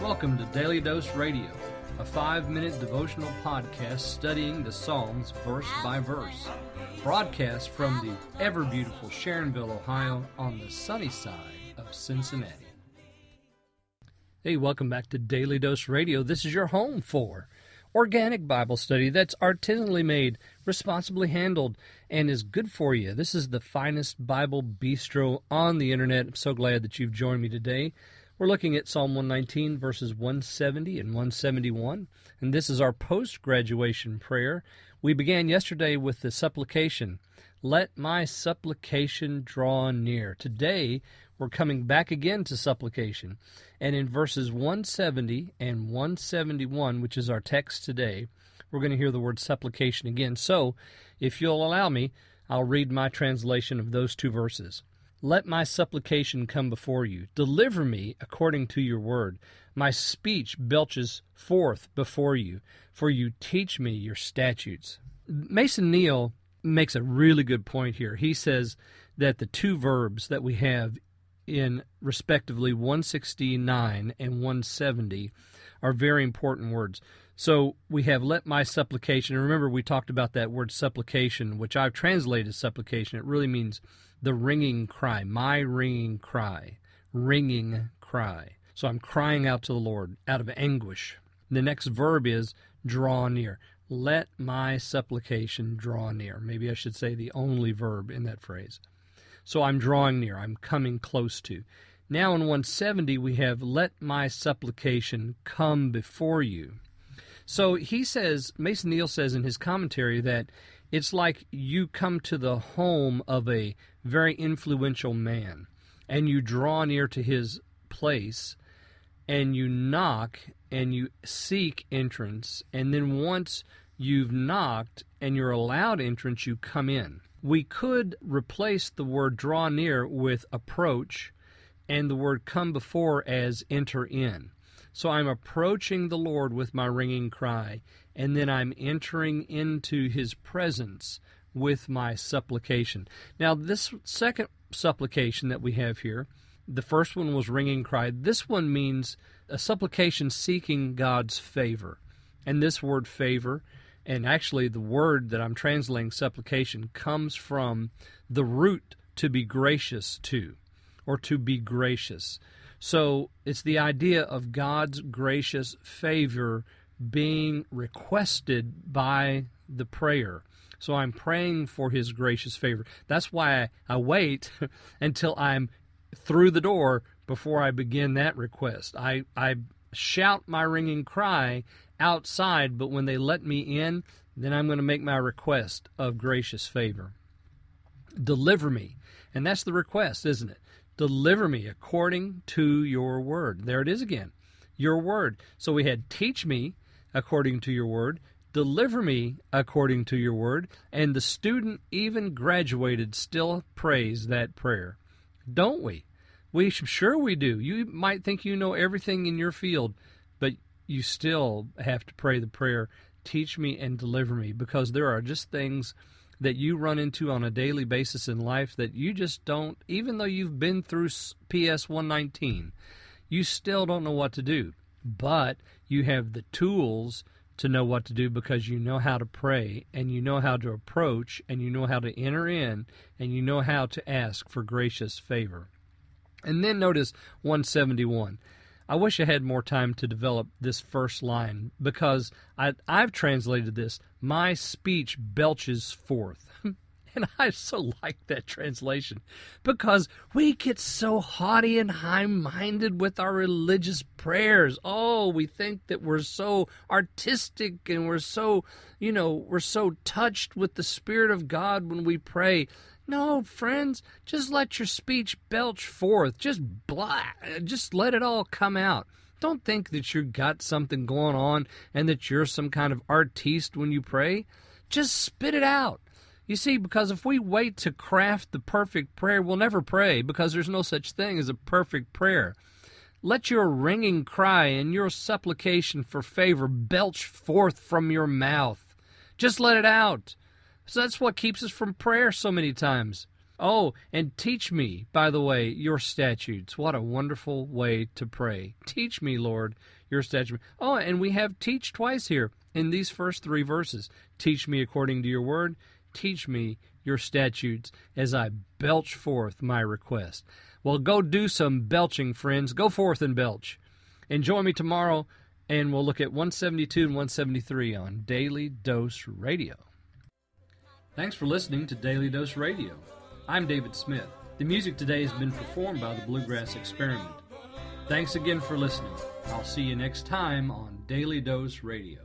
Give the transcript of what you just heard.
Welcome to Daily Dose Radio, a 5-minute devotional podcast studying the Psalms verse by verse. Broadcast from the ever-beautiful Sharonville, Ohio, on the sunny side of Cincinnati. Hey, welcome back to Daily Dose Radio. This is your home for organic Bible study that's artisanally made, responsibly handled, and is good for you. This is the finest Bible bistro on the internet. I'm so glad that you've joined me today. We're looking at Psalm 119, verses 170 and 171, and this is our post-graduation prayer. We began yesterday with the supplication, "Let my supplication draw near." Today, we're coming back again to supplication, and in verses 170 and 171, which is our text today, we're going to hear the word supplication again. So, if you'll allow me, I'll read my translation of those two verses. "Let my supplication come before you. Deliver me according to your word. My speech belches forth before you, for you teach me your statutes." Mason Neal makes a really good point here. He says that the two verbs that we have in respectively 169 and 170 are very important words. So we have "let my supplication." And remember, we talked about that word supplication, which I've translated as supplication. It really means the ringing cry, my ringing cry, ringing cry. So I'm crying out to the Lord out of anguish. The next verb is draw near. Let my supplication draw near. Maybe I should say the only verb in that phrase. So I'm drawing near. I'm coming close to. Now in 170 we have "let my supplication come before you." So he says, Mason Neal says in his commentary that it's like you come to the home of a very influential man and you draw near to his place and you knock and you seek entrance, and then once you've knocked and you're allowed entrance, you come in. We could replace the word draw near with approach and the word come before as enter in. So I'm approaching the Lord with my ringing cry, and then I'm entering into His presence with my supplication. Now, this second supplication that we have here, the first one was ringing cry. This one means a supplication seeking God's favor. And this word favor, and actually the word that I'm translating supplication, comes from the root to be gracious to, or to be gracious. So it's the idea of God's gracious favor being requested by the prayer. So I'm praying for His gracious favor. That's why I wait until I'm through the door before I begin that request. I shout my ringing cry outside, but when they let me in, then I'm going to make my request of gracious favor. Deliver me. And that's the request, isn't it? Deliver me according to your word. There it is again, your word. So we had teach me according to your word, deliver me according to your word, and the student, even graduated, still prays that prayer. Don't we? Sure we do. You might think you know everything in your field, but you still have to pray the prayer, teach me and deliver me, because there are just things that you run into on a daily basis in life that you just don't, even though you've been through PS 119, you still don't know what to do. But you have the tools to know what to do because you know how to pray, and you know how to approach, and you know how to enter in, and you know how to ask for gracious favor. And then notice 171. I wish I had more time to develop this first line, because I've translated this, my speech belches forth. And I so like that translation, because we get so haughty and high-minded with our religious prayers. Oh, we think that we're so artistic and we're so touched with the Spirit of God when we pray. No, friends, just let your speech belch forth. Just let it all come out. Don't think that you've got something going on and that you're some kind of artiste when you pray. Just spit it out. You see, because if we wait to craft the perfect prayer, we'll never pray, because there's no such thing as a perfect prayer. Let your ringing cry and your supplication for favor belch forth from your mouth. Just let it out. So that's what keeps us from prayer so many times. Oh, and teach me, by the way, your statutes. What a wonderful way to pray. Teach me, Lord, your statutes. Oh, and we have teach twice here in these first 3 verses. Teach me according to your word. Teach me your statutes as I belch forth my request. Well, go do some belching, friends. Go forth and belch. And join me tomorrow, and we'll look at 172 and 173 on Daily Dose Radio. Thanks for listening to Daily Dose Radio. I'm David Smith. The music today has been performed by the Bluegrass Experiment. Thanks again for listening. I'll see you next time on Daily Dose Radio.